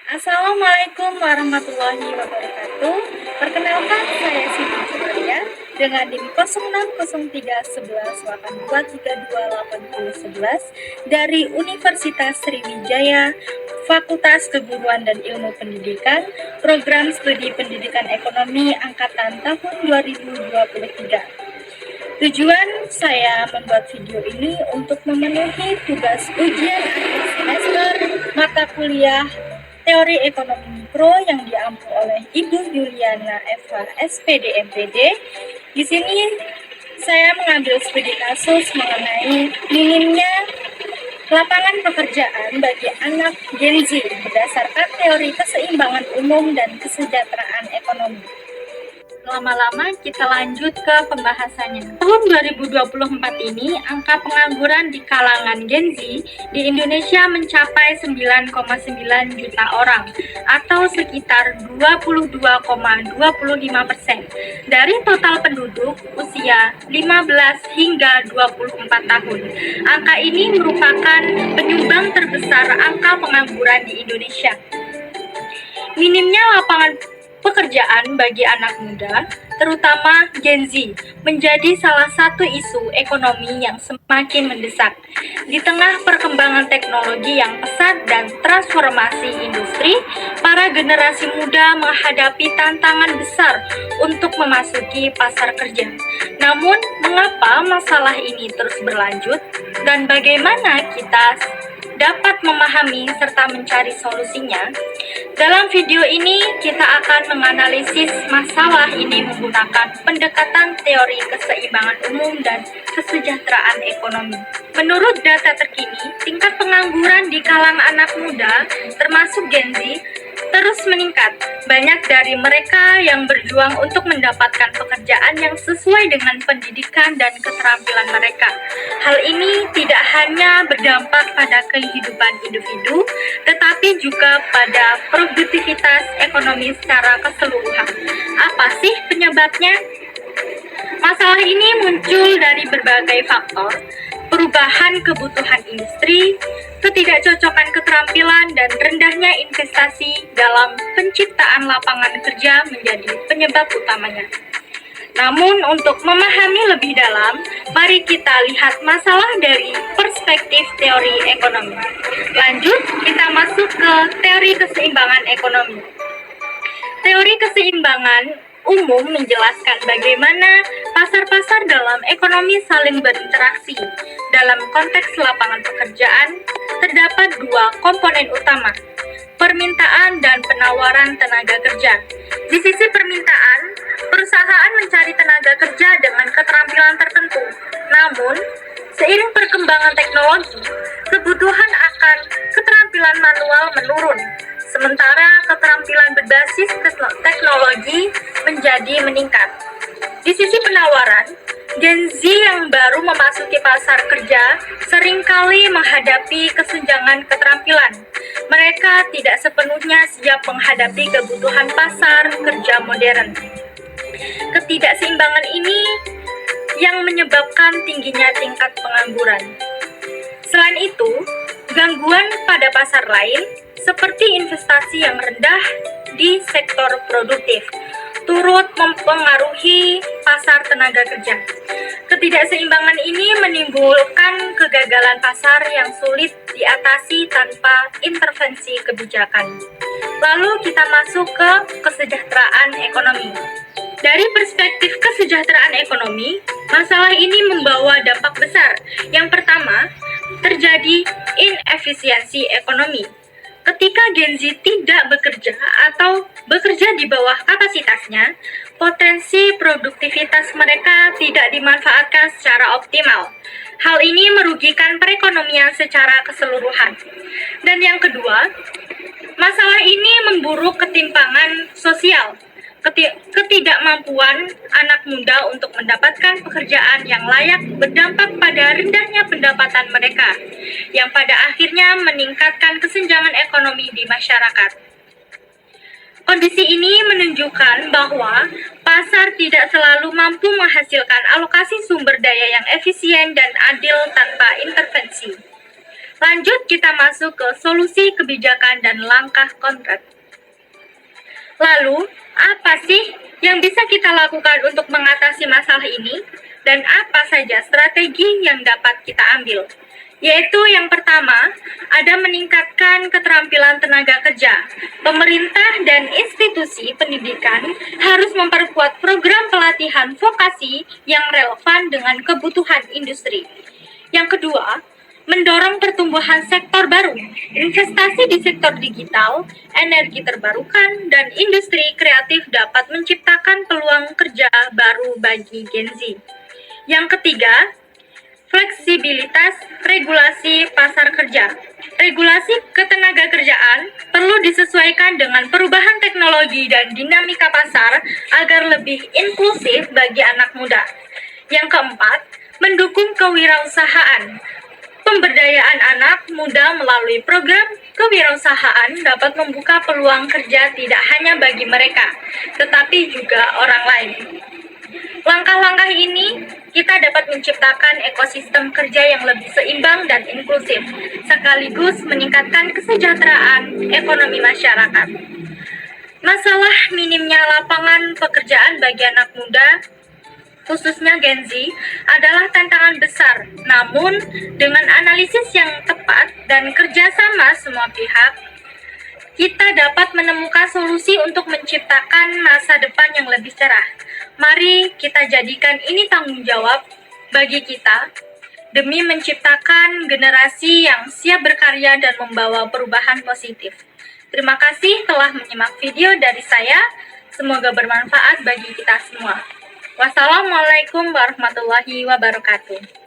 Assalamualaikum warahmatullahi wabarakatuh. Perkenalkan, saya Siti Jumaria dengan NIM 06031182328011 dari Universitas Sriwijaya, Fakultas Keguruan dan Ilmu Pendidikan, Program Studi Pendidikan Ekonomi Angkatan tahun 2023. Tujuan saya membuat video ini untuk memenuhi tugas ujian akhir semester mata kuliah Teori Ekonomi Mikro yang diampu oleh Ibu Yuliana Eva SPD MPD. Di sini saya mengambil studi kasus mengenai minimnya lapangan pekerjaan bagi anak Gen Z berdasarkan teori keseimbangan umum dan kesejahteraan ekonomi. Lama-lama kita lanjut ke pembahasannya. Tahun 2024 ini, angka pengangguran di kalangan Gen Z di Indonesia mencapai 9,9 juta orang atau sekitar 22,25% dari total penduduk usia 15 hingga 24 tahun. Angka ini merupakan penyumbang terbesar angka pengangguran di Indonesia. Minimnya lapangan pekerjaan bagi anak muda, terutama Gen Z, menjadi salah satu isu ekonomi yang semakin mendesak. Di tengah perkembangan teknologi yang pesat dan transformasi industri, para generasi muda menghadapi tantangan besar untuk memasuki pasar kerja. Namun, mengapa masalah ini terus berlanjut dan bagaimana kita dapat memahami serta mencari solusinya? Dalam video ini, kita akan menganalisis masalah ini menggunakan pendekatan teori keseimbangan umum dan kesejahteraan ekonomi. Menurut data terkini, tingkat pengangguran di kalangan anak muda, termasuk Gen Z, terus meningkat. Banyak dari mereka yang berjuang untuk mendapatkan pekerjaan yang sesuai dengan pendidikan dan keterampilan mereka. Hal ini tidak hanya berdampak pada kehidupan individu, tetapi juga pada produktivitas ekonomi secara keseluruhan. Apa sih penyebabnya? Masalah ini muncul dari berbagai faktor, perubahan kebutuhan industri, ketidakcocokan keterampilan, dan rendahnya investasi dalam penciptaan lapangan kerja menjadi penyebab utamanya. Namun, untuk memahami lebih dalam, mari kita lihat masalah dari perspektif teori ekonomi. Lanjut, kita masuk ke teori keseimbangan ekonomi. Teori keseimbangan umum menjelaskan bagaimana pasar-pasar dalam ekonomi saling berinteraksi. Dalam konteks lapangan pekerjaan, terdapat dua komponen utama, permintaan dan penawaran tenaga kerja. Di sisi permintaan, perusahaan mencari tenaga kerja dengan keterampilan tertentu. Namun, seiring perkembangan teknologi, kebutuhan akan keterampilan manual menurun, sementara keterampilan berbasis teknologi menjadi meningkat. Di sisi penawaran, Gen Z yang baru memasuki pasar kerja seringkali menghadapi kesenjangan keterampilan. Mereka tidak sepenuhnya siap menghadapi kebutuhan pasar kerja modern. Ketidakseimbangan ini yang menyebabkan tingginya tingkat pengangguran. Selain itu, gangguan pada pasar lain seperti investasi yang rendah di sektor produktif turut mempengaruhi pasar tenaga kerja. Ketidakseimbangan ini menimbulkan kegagalan pasar yang sulit diatasi tanpa intervensi kebijakan. Lalu kita masuk ke kesejahteraan ekonomi. Dari perspektif kesejahteraan ekonomi, masalah ini membawa dampak besar. Yang pertama, terjadi inefisiensi ekonomi. Ketika Gen Z tidak bekerja atau bekerja di bawah kapasitasnya, potensi produktivitas mereka tidak dimanfaatkan secara optimal. Hal ini merugikan perekonomian secara keseluruhan. Dan yang kedua, masalah ini memburuk ketimpangan sosial. Ketidakmampuan anak muda untuk mendapatkan pekerjaan yang layak berdampak pada rendahnya pendapatan mereka, yang pada akhirnya meningkatkan kesenjangan ekonomi di masyarakat. Kondisi ini menunjukkan bahwa pasar tidak selalu mampu menghasilkan alokasi sumber daya yang efisien dan adil tanpa intervensi. Lanjut, kita masuk ke solusi kebijakan dan langkah konkret. Lalu, apa sih yang bisa kita lakukan untuk mengatasi masalah ini? Dan apa saja strategi yang dapat kita ambil? Yaitu yang pertama, ada meningkatkan keterampilan tenaga kerja. Pemerintah dan institusi pendidikan harus memperkuat program pelatihan vokasi yang relevan dengan kebutuhan industri. Yang kedua, mendorong pertumbuhan sektor baru, investasi di sektor digital, energi terbarukan, dan industri kreatif dapat menciptakan peluang kerja baru bagi Gen Z. Yang ketiga, fleksibilitas regulasi pasar kerja. Regulasi ketenagakerjaan perlu disesuaikan dengan perubahan teknologi dan dinamika pasar agar lebih inklusif bagi anak muda. Yang keempat, mendukung kewirausahaan. Pemberdayaan anak muda melalui program kewirausahaan dapat membuka peluang kerja tidak hanya bagi mereka, tetapi juga orang lain. Langkah-langkah ini kita dapat menciptakan ekosistem kerja yang lebih seimbang dan inklusif, sekaligus meningkatkan kesejahteraan ekonomi masyarakat. Masalah minimnya lapangan pekerjaan bagi anak muda, khususnya Gen Z, adalah tantangan besar. Namun, dengan analisis yang tepat dan kerjasama semua pihak, kita dapat menemukan solusi untuk menciptakan masa depan yang lebih cerah. Mari kita jadikan ini tanggung jawab bagi kita, demi menciptakan generasi yang siap berkarya dan membawa perubahan positif. Terima kasih telah menyimak video dari saya. Semoga bermanfaat bagi kita semua. Wassalamualaikum warahmatullahi wabarakatuh.